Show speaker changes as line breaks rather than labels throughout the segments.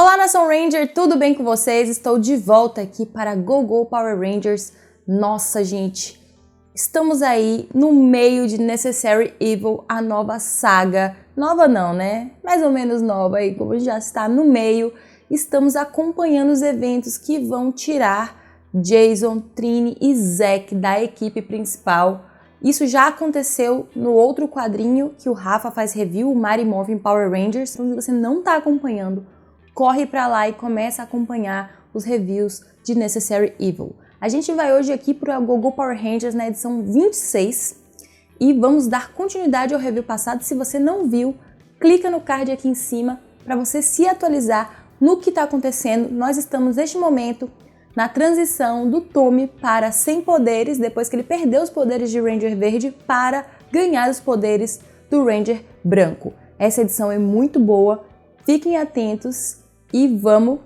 Olá, Nação Ranger, tudo bem com vocês? Estou de volta aqui para Go Power Rangers. Nossa, gente, estamos aí no meio de Necessary Evil, a nova saga. Nova não, né? Mais ou menos nova aí, como já está no meio. Estamos acompanhando os eventos que vão tirar Jason, Trini e Zack da equipe principal. Isso já aconteceu no outro quadrinho que o Rafa faz review, o Mighty Morphin Power Rangers. Então, se você não está acompanhando, corre para lá e começa a acompanhar os reviews de Necessary Evil. A gente vai hoje aqui para o Go Power Rangers na edição 26 e vamos dar continuidade ao review passado. Se você não viu, clica no card aqui em cima para você se atualizar no que está acontecendo. Nós estamos neste momento na transição do Tommy para sem poderes, depois que ele perdeu os poderes de Ranger Verde para ganhar os poderes do Ranger Branco. Essa edição é muito boa, fiquem atentos e vamos,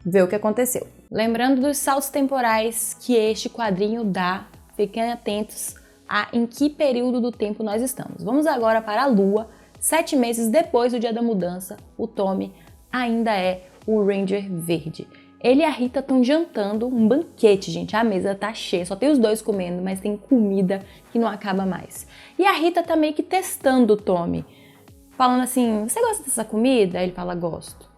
ver o que aconteceu. Lembrando dos saltos temporais que este quadrinho dá, fiquem atentos a em que período do tempo nós estamos. Vamos agora para a Lua, 7 meses depois do dia da mudança, o Tommy ainda é o Ranger Verde. Ele e a Rita estão jantando um banquete, gente. A mesa tá cheia, só tem os dois comendo, mas tem comida que não acaba mais. E a Rita tá meio que testando o Tommy, falando assim, você gosta dessa comida? Aí ele fala, gosto.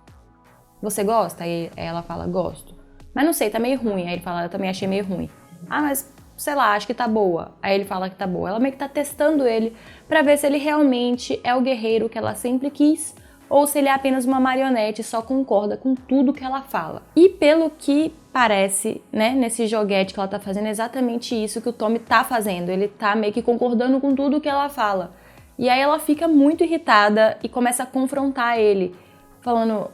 Você gosta? Aí ela fala, gosto. Mas não sei, tá meio ruim. Aí ele fala, eu também achei meio ruim. Ah, mas sei lá, acho que tá boa. Aí ele fala que tá boa. Ela meio que tá testando ele pra ver se ele realmente é o guerreiro que ela sempre quis ou se ele é apenas uma marionete e só concorda com tudo que ela fala. E pelo que parece, nesse joguete que ela tá fazendo, é exatamente isso que o Tommy tá fazendo. Ele tá meio que concordando com tudo que ela fala. E aí ela fica muito irritada e começa a confrontar ele, falando,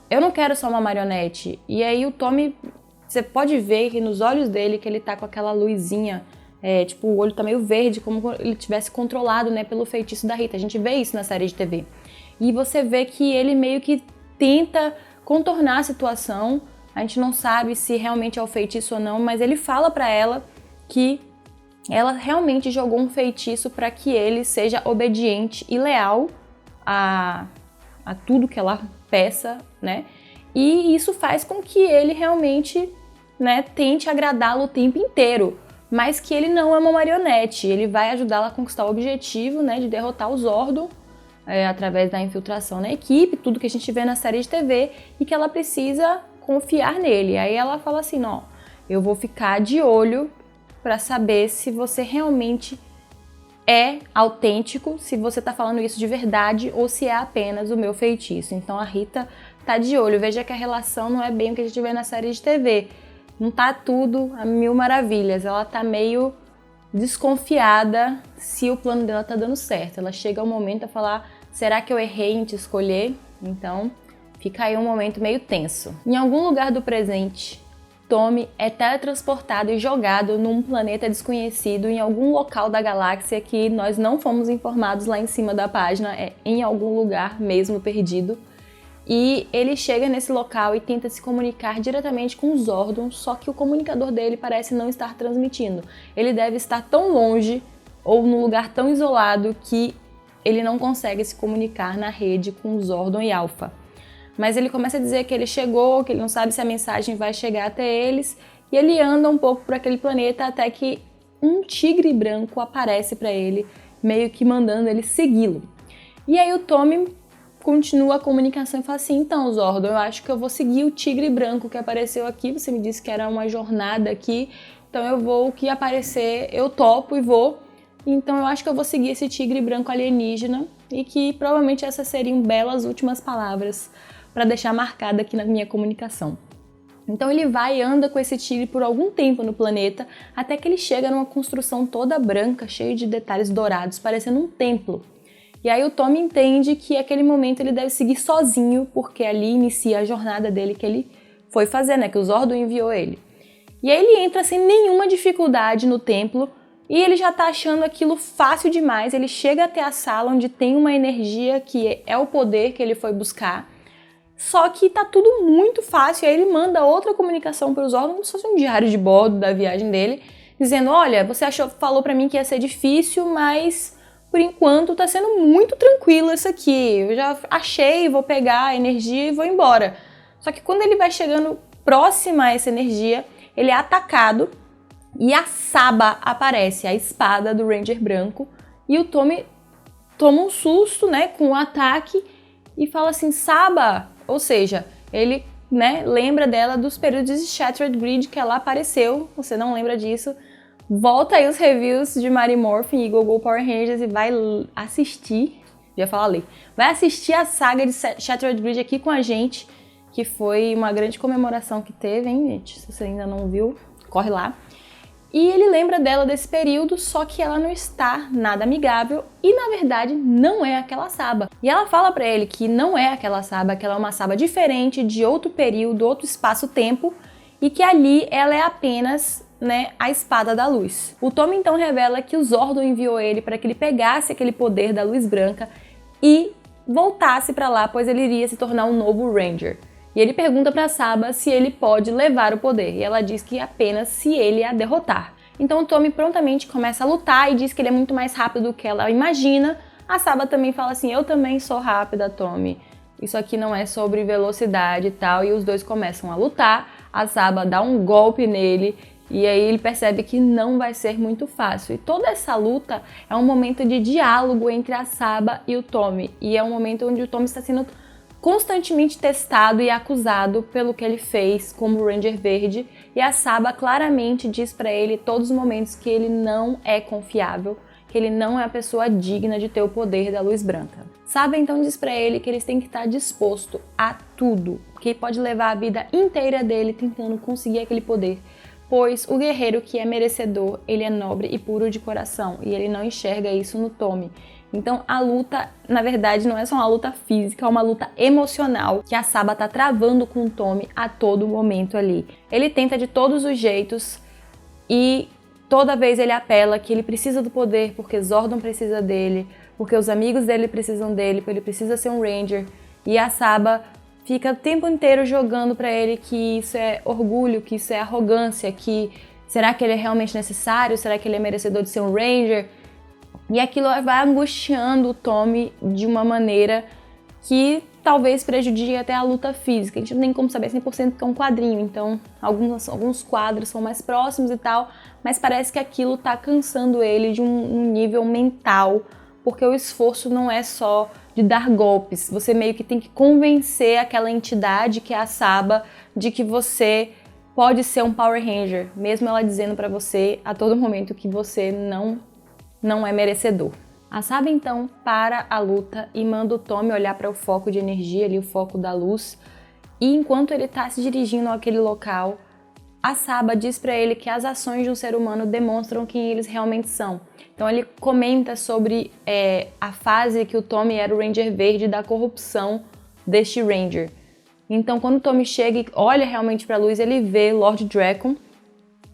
eu não quero só uma marionete. E aí o Tommy, você pode ver que nos olhos dele que ele tá com aquela luzinha, o olho tá meio verde, como ele tivesse controlado, pelo feitiço da Rita. A gente vê isso na série de TV. E você vê que ele meio que tenta contornar a situação. A gente não sabe se realmente é o feitiço ou não, mas ele fala pra ela que ela realmente jogou um feitiço para que ele seja obediente e leal a tudo que ela peça, E isso faz com que ele realmente, tente agradá-lo o tempo inteiro, mas que ele não é uma marionete. Ele vai ajudá-la a conquistar o objetivo, de derrotar o Zordon, através da infiltração na equipe, tudo que a gente vê na série de TV, e que ela precisa confiar nele. Aí ela fala assim, eu vou ficar de olho para saber se você realmente é autêntico, se você tá falando isso de verdade ou se é apenas o meu feitiço. Então a Rita tá de olho, veja que a relação não é bem o que a gente vê na série de TV. Não tá tudo a mil maravilhas, ela tá meio desconfiada se o plano dela tá dando certo. Ela chega ao momento a falar, será que eu errei em te escolher? Então fica aí um momento meio tenso. Em algum lugar do presente, Tommy é teletransportado e jogado num planeta desconhecido em algum local da galáxia que nós não fomos informados lá em cima da página, é em algum lugar mesmo perdido. E ele chega nesse local e tenta se comunicar diretamente com o Zordon, só que o comunicador dele parece não estar transmitindo. Ele deve estar tão longe ou num lugar tão isolado que ele não consegue se comunicar na rede com o Zordon e Alpha. Mas ele começa a dizer que ele chegou, que ele não sabe se a mensagem vai chegar até eles, e ele anda um pouco por aquele planeta até que um tigre branco aparece para ele, meio que mandando ele segui-lo. E aí o Tommy continua a comunicação e fala assim, então Zordon, eu acho que eu vou seguir o tigre branco que apareceu aqui, você me disse que era uma jornada aqui, então eu vou, o que aparecer eu topo e vou, então eu acho que eu vou seguir esse tigre branco alienígena e que provavelmente essas seriam belas últimas palavras para deixar marcada aqui na minha comunicação. Então ele vai e anda com esse tigre por algum tempo no planeta, até que ele chega numa construção toda branca, cheia de detalhes dourados, parecendo um templo. E aí o Tommy entende que naquele momento ele deve seguir sozinho, porque ali inicia a jornada dele que ele foi fazer, que o Zordon enviou ele. E aí ele entra sem nenhuma dificuldade no templo, e ele já tá achando aquilo fácil demais. Ele chega até a sala onde tem uma energia que é o poder que ele foi buscar, só que tá tudo muito fácil. E aí ele manda outra comunicação para os Zordon, como se fosse um diário de bordo da viagem dele, dizendo, olha, você falou para mim que ia ser difícil, mas por enquanto tá sendo muito tranquilo isso aqui, eu já achei, vou pegar a energia e vou embora. Só que quando ele vai chegando próximo a essa energia, ele é atacado e a Saba aparece, a espada do Ranger branco, e o Tommy toma um susto, né, com o ataque e fala assim, Saba, ou seja, ele, né, lembra dela dos períodos de Shattered Grid que ela apareceu, você não lembra disso, volta aí os reviews de Mighty Morphin e GoGo Power Rangers e vai assistir, já falei, vai assistir a saga de Shattered Grid aqui com a gente, que foi uma grande comemoração que teve, hein, gente? Se você ainda não viu, corre lá. E ele lembra dela desse período, só que ela não está nada amigável e, na verdade, não é aquela Saba. E ela fala pra ele que não é aquela Saba, que ela é uma Saba diferente, de outro período, outro espaço-tempo, e que ali ela é apenas, né, a espada da luz. O Tommy então revela que o Zordon enviou ele para que ele pegasse aquele poder da luz branca e voltasse pra lá, pois ele iria se tornar um novo Ranger. E ele pergunta para Saba se ele pode levar o poder, e ela diz que apenas se ele a derrotar. Então o Tommy prontamente começa a lutar e diz que ele é muito mais rápido do que ela imagina. A Saba também fala assim, eu também sou rápida, Tommy. Isso aqui não é sobre velocidade e tal, e os dois começam a lutar. A Saba dá um golpe nele, e aí ele percebe que não vai ser muito fácil. E toda essa luta é um momento de diálogo entre a Saba e o Tommy, e é um momento onde o Tommy está sendo constantemente testado e acusado pelo que ele fez como Ranger Verde, e a Saba claramente diz pra ele todos os momentos que ele não é confiável, que ele não é a pessoa digna de ter o poder da luz branca. Saba então diz pra ele que eles têm que estar disposto a tudo, que ele pode levar a vida inteira dele tentando conseguir aquele poder, pois o guerreiro que é merecedor, ele é nobre e puro de coração, e ele não enxerga isso no Tommy. Então a luta, na verdade, não é só uma luta física, é uma luta emocional que a Saba tá travando com o Tommy a todo momento ali. Ele tenta de todos os jeitos e toda vez ele apela que ele precisa do poder porque Zordon precisa dele, porque os amigos dele precisam dele, porque ele precisa ser um Ranger. E a Saba fica o tempo inteiro jogando pra ele que isso é orgulho, que isso é arrogância, que será que ele é realmente necessário? Será que ele é merecedor de ser um Ranger? E aquilo vai angustiando o Tommy de uma maneira que talvez prejudique até a luta física. A gente não tem como saber 100% que é um quadrinho, então alguns quadros são mais próximos e tal, mas parece que aquilo tá cansando ele de um nível mental, porque o esforço não é só de dar golpes, você meio que tem que convencer aquela entidade que é a Saba de que você pode ser um Power Ranger, mesmo ela dizendo pra você a todo momento que você não é merecedor. A Saba então para a luta e manda o Tommy olhar para o foco de energia ali, o foco da luz, e enquanto ele está se dirigindo àquele local, a Saba diz para ele que as ações de um ser humano demonstram quem eles realmente são. Então ele comenta sobre a fase que o Tommy era o Ranger Verde da corrupção deste Ranger. Então quando o Tommy chega e olha realmente para a luz, ele vê Lord Drakkon,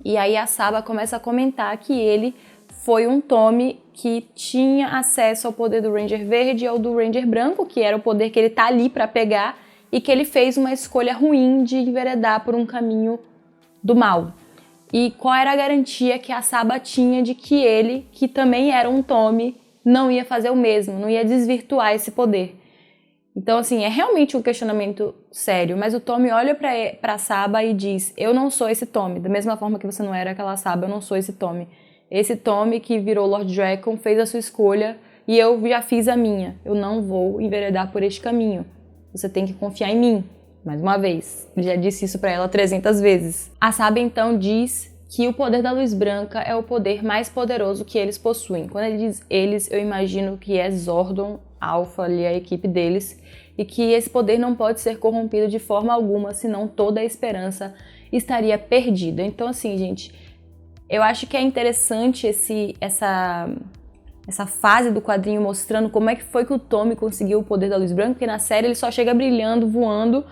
e aí a Saba começa a comentar que ele foi um Tommy que tinha acesso ao poder do Ranger Verde e ao do Ranger Branco, que era o poder que ele tá ali para pegar, e que ele fez uma escolha ruim de enveredar por um caminho do mal. E qual era a garantia que a Saba tinha de que ele, que também era um Tommy, não ia fazer o mesmo, não ia desvirtuar esse poder? Então, assim, é realmente um questionamento sério, mas o Tommy olha pra Saba e diz, eu não sou esse Tommy, da mesma forma que você não era aquela Saba, eu não sou esse Tommy. Esse Tommy que virou Lord Drakkon fez a sua escolha e eu já fiz a minha. Eu não vou enveredar por este caminho. Você tem que confiar em mim. Mais uma vez. Ele já disse isso pra ela 300 vezes. A Saba então diz que o poder da luz branca é o poder mais poderoso que eles possuem. Quando ele diz eles, eu imagino que é Zordon, Alpha ali, a equipe deles, e que esse poder não pode ser corrompido de forma alguma, senão toda a esperança estaria perdida. Então assim, gente, eu acho que é interessante essa fase do quadrinho mostrando como é que foi que o Tommy conseguiu o poder da luz branca, porque na série ele só chega brilhando, voando,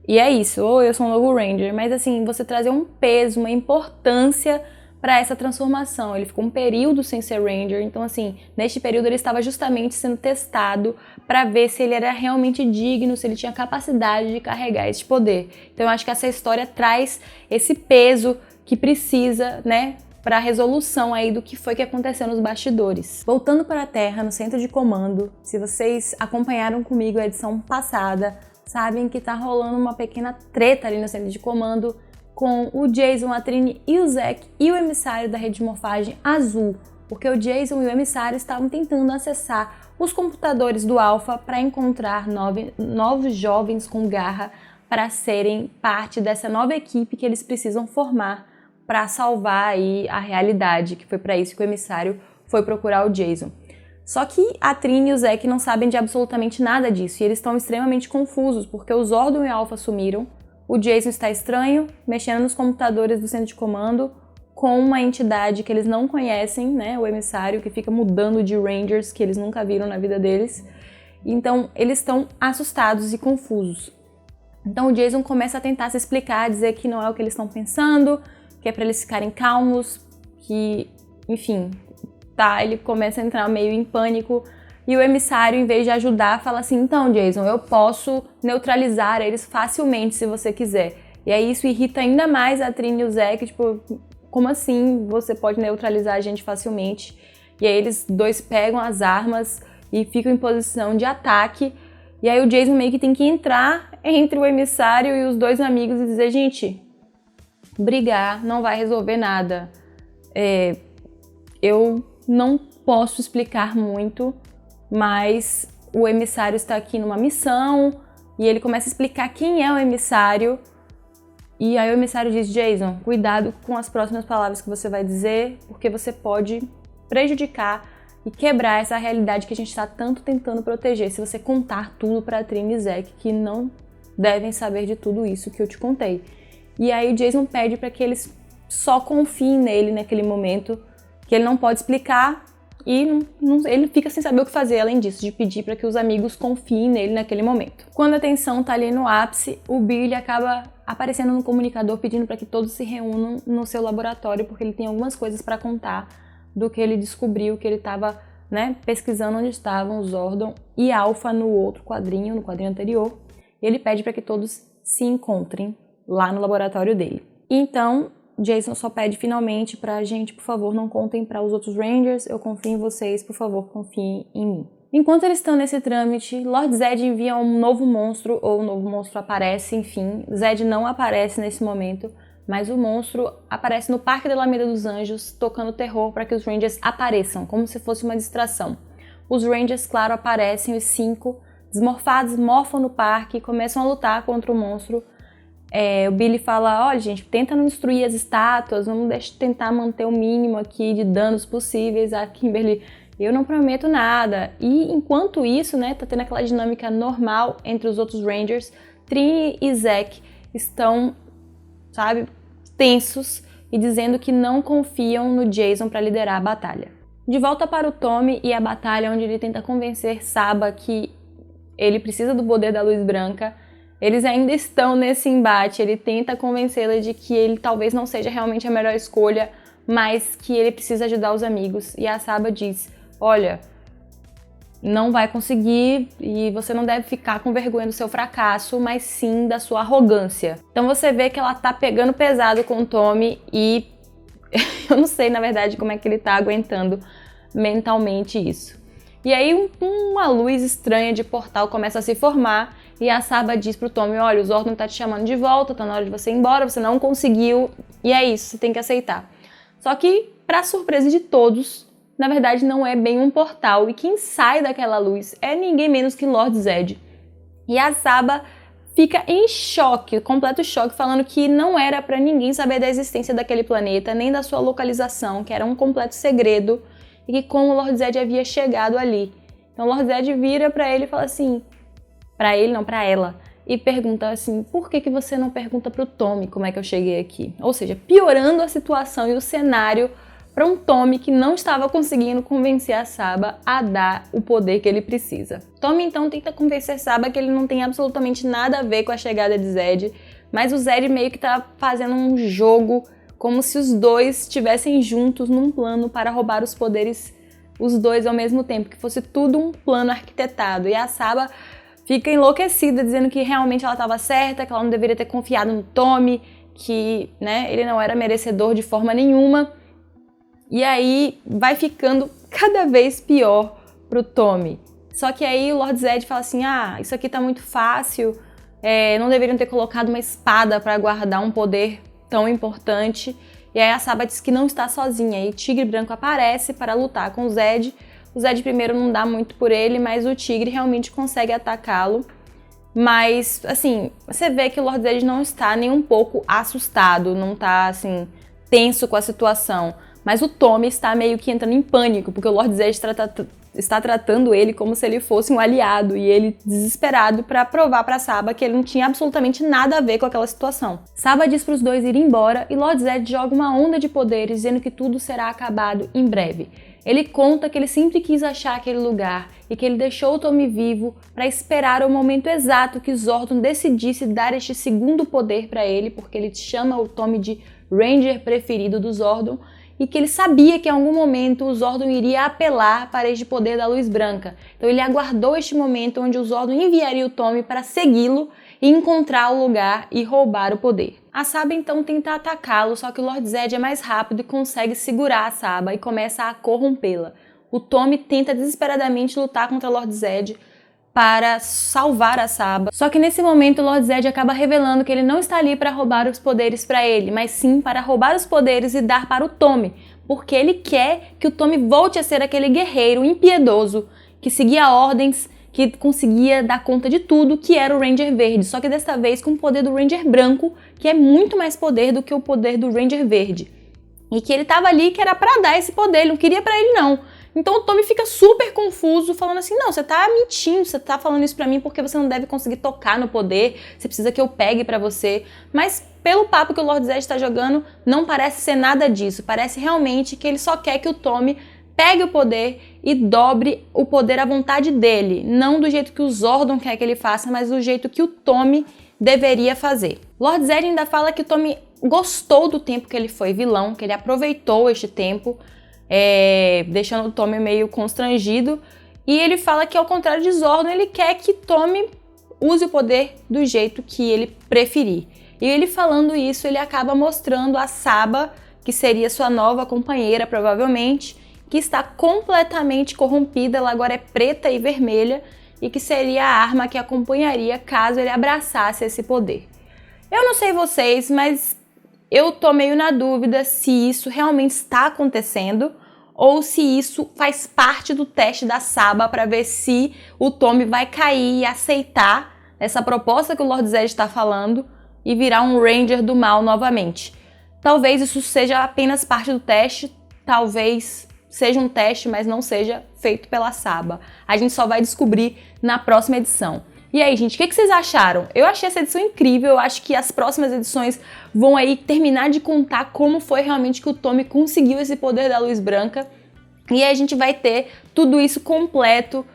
e é isso, ou eu sou um novo Ranger. Mas assim, você trazer um peso, uma importância para essa transformação. Ele ficou um período sem ser Ranger, então assim, neste período ele estava justamente sendo testado para ver se ele era realmente digno, se ele tinha capacidade de carregar esse poder. Então eu acho que essa história traz esse peso que precisa, né, para a resolução aí do que foi que aconteceu nos bastidores. Voltando para a Terra, no centro de comando, se vocês acompanharam comigo a edição passada, sabem que tá rolando uma pequena treta ali no centro de comando com o Jason, a Trini e o Zack e o emissário da rede de morfagem azul, porque o Jason e o emissário estavam tentando acessar os computadores do Alpha para encontrar novos jovens com garra para serem parte dessa nova equipe que eles precisam formar para salvar aí a realidade, que foi para isso que o emissário foi procurar o Jason. Só que a Trini e o Zack não sabem de absolutamente nada disso e eles estão extremamente confusos porque o Zordon e o Alpha sumiram, o Jason está estranho, mexendo nos computadores do centro de comando com uma entidade que eles não conhecem, né, o emissário, que fica mudando de Rangers que eles nunca viram na vida deles. Então eles estão assustados e confusos. Então o Jason começa a tentar se explicar, dizer que não é o que eles estão pensando, que é para eles ficarem calmos, que, enfim, tá, ele começa a entrar meio em pânico e o emissário, em vez de ajudar, fala assim, então, Jason, eu posso neutralizar eles facilmente se você quiser. E aí isso irrita ainda mais a Trini e o Zack, tipo, como assim você pode neutralizar a gente facilmente? E aí eles dois pegam as armas e ficam em posição de ataque, e aí o Jason meio que tem que entrar entre o emissário e os dois amigos e dizer, gente, brigar não vai resolver nada. Eu não posso explicar muito, mas o emissário está aqui numa missão e ele começa a explicar quem é o emissário. E aí o emissário diz, Jason, cuidado com as próximas palavras que você vai dizer, porque você pode prejudicar e quebrar essa realidade que a gente está tanto tentando proteger se você contar tudo para a Trini e Zack, que não devem saber de tudo isso que eu te contei. E aí o Jason pede para que eles só confiem nele naquele momento, que ele não pode explicar e ele fica sem saber o que fazer, além disso, de pedir para que os amigos confiem nele naquele momento. Quando a tensão tá ali no ápice, o Billy acaba aparecendo no comunicador pedindo para que todos se reúnam no seu laboratório, porque ele tem algumas coisas para contar do que ele descobriu, que ele estava, né, pesquisando onde estavam os Zordon e Alpha no outro quadrinho, no quadrinho anterior. E ele pede para que todos se encontrem lá no laboratório dele. Então, Jason só pede finalmente pra gente, por favor, não contem para os outros Rangers, eu confio em vocês, por favor, confiem em mim. Enquanto eles estão nesse trâmite, Lord Zed envia um novo monstro, ou o novo monstro aparece, enfim. Zed não aparece nesse momento, mas o monstro aparece no Parque da Alameda dos Anjos, tocando terror para que os Rangers apareçam, como se fosse uma distração. Os Rangers, claro, aparecem, os 5, desmorfados, morfam no parque e começam a lutar contra o monstro. O Billy fala, olha gente, tenta não destruir as estátuas, vamos tentar manter o mínimo aqui de danos possíveis. A Kimberly, eu não prometo nada. E enquanto isso, né, tá tendo aquela dinâmica normal entre os outros Rangers, Trini e Zack estão, sabe, tensos e dizendo que não confiam no Jason para liderar a batalha. De volta para o Tommy e a batalha onde ele tenta convencer Saba que ele precisa do poder da luz branca. Eles ainda estão nesse embate, ele tenta convencê-la de que ele talvez não seja realmente a melhor escolha, mas que ele precisa ajudar os amigos. E a Saba diz, olha, não vai conseguir e você não deve ficar com vergonha do seu fracasso, mas sim da sua arrogância. Então você vê que ela tá pegando pesado com o Tommy e eu não sei, na verdade, como é que ele tá aguentando mentalmente isso. E aí uma luz estranha de portal começa a se formar e a Saba diz pro Tommy, olha, o Zordon tá te chamando de volta, tá na hora de você ir embora, você não conseguiu, e é isso, você tem que aceitar. Só que, pra surpresa de todos, na verdade não é bem um portal, e quem sai daquela luz é ninguém menos que Lord Zed. E a Saba fica em choque, completo choque, falando que não era pra ninguém saber da existência daquele planeta, nem da sua localização, que era um completo segredo, e que como o Lord Zed havia chegado ali. Então o Lord Zed vira pra ele e fala assim, pra ele não, pra ela, e pergunta assim, por que você não pergunta pro Tommy como é que eu cheguei aqui? Ou seja, piorando a situação e o cenário para um Tommy que não estava conseguindo convencer a Saba a dar o poder que ele precisa. Tommy então tenta convencer Saba que ele não tem absolutamente nada a ver com a chegada de Zed, mas o Zed meio que tá fazendo um jogo como se os dois estivessem juntos num plano para roubar os poderes, os dois ao mesmo tempo, que fosse tudo um plano arquitetado. E a Saba fica enlouquecida, dizendo que realmente ela estava certa, que ela não deveria ter confiado no Tommy, que, né, ele não era merecedor de forma nenhuma. E aí vai ficando cada vez pior pro Tommy. Só que aí o Lord Zed fala assim, isso aqui tá muito fácil, não deveriam ter colocado uma espada para guardar um poder tão importante. E aí a Saba diz que não está sozinha, e o Tigre Branco aparece para lutar com o Zed. O Zed primeiro não dá muito por ele, mas o Tigre realmente consegue atacá-lo. Mas, assim, você vê que o Lord Zed não está nem um pouco assustado, não está, assim, tenso com a situação. Mas o Tommy está meio que entrando em pânico, porque o Lord Zed está tratando ele como se ele fosse um aliado, e ele desesperado para provar para Saba que ele não tinha absolutamente nada a ver com aquela situação. Saba diz para os dois irem embora e Lord Zed joga uma onda de poderes dizendo que tudo será acabado em breve. Ele conta que ele sempre quis achar aquele lugar e que ele deixou o Tommy vivo para esperar o momento exato que Zordon decidisse dar este segundo poder para ele, porque ele chama o Tommy de Ranger preferido do Zordon, e que ele sabia que em algum momento o Zordon iria apelar para este poder da luz branca. Então ele aguardou este momento onde o Zordon enviaria o Tommy para segui-lo e encontrar o lugar e roubar o poder. A Saba então tenta atacá-lo, só que o Lord Zed é mais rápido e consegue segurar a Saba e começa a corrompê-la. O Tommy tenta desesperadamente lutar contra o Lord Zed para salvar a Saba. Só que nesse momento o Lord Zed acaba revelando que ele não está ali para roubar os poderes para ele, mas sim para roubar os poderes e dar para o Tommy, porque ele quer que o Tommy volte a ser aquele guerreiro impiedoso que seguia ordens, que conseguia dar conta de tudo, que era o Ranger Verde, só que desta vez com o poder do Ranger Branco, que é muito mais poder do que o poder do Ranger Verde. E que ele estava ali que era para dar esse poder, ele não queria para ele não. Então o Tommy fica super confuso, falando assim, não, você tá mentindo, você tá falando isso pra mim porque você não deve conseguir tocar no poder, você precisa que eu pegue pra você. Mas pelo papo que o Lord Zed tá jogando, não parece ser nada disso, parece realmente que ele só quer que o Tommy pegue o poder e dobre o poder à vontade dele, não do jeito que o Zordon quer que ele faça, mas do jeito que o Tommy deveria fazer. Lord Zed ainda fala que o Tommy gostou do tempo que ele foi vilão, que ele aproveitou este tempo, deixando o Tommy meio constrangido, e ele fala que ao contrário de Zordon, ele quer que Tommy use o poder do jeito que ele preferir. E ele falando isso, ele acaba mostrando a Saba, que seria sua nova companheira provavelmente, que está completamente corrompida, ela agora é preta e vermelha, e que seria a arma que acompanharia caso ele abraçasse esse poder. Eu não sei vocês, mas eu tô meio na dúvida se isso realmente está acontecendo ou se isso faz parte do teste da Saba para ver se o Tommy vai cair e aceitar essa proposta que o Lord Zed está falando e virar um Ranger do mal novamente. Talvez isso seja apenas parte do teste, talvez seja um teste, mas não seja feito pela Saba. A gente só vai descobrir na próxima edição. E aí, gente, o que vocês acharam? Eu achei essa edição incrível, eu acho que as próximas edições vão aí terminar de contar como foi realmente que o Tommy conseguiu esse poder da luz branca. E aí a gente vai ter tudo isso completo,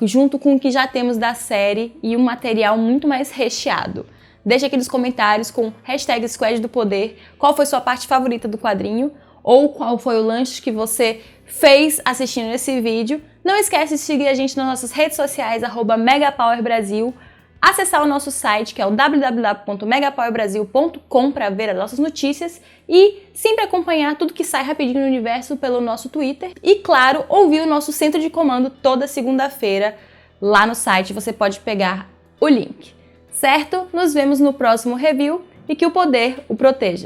junto com o que já temos da série e um material muito mais recheado. Deixa aqui nos comentários com hashtag Squad do Poder qual foi sua parte favorita do quadrinho ou qual foi o lanche que você fez assistindo esse vídeo. Não esquece de seguir a gente nas nossas redes sociais, @megapowerbrasil, acessar o nosso site, que é o www.megapowerbrasil.com, para ver as nossas notícias e sempre acompanhar tudo que sai rapidinho no universo pelo nosso Twitter. E, claro, ouvir o nosso centro de comando toda segunda-feira lá no site, você pode pegar o link. Certo? Nos vemos no próximo review e que o poder o proteja.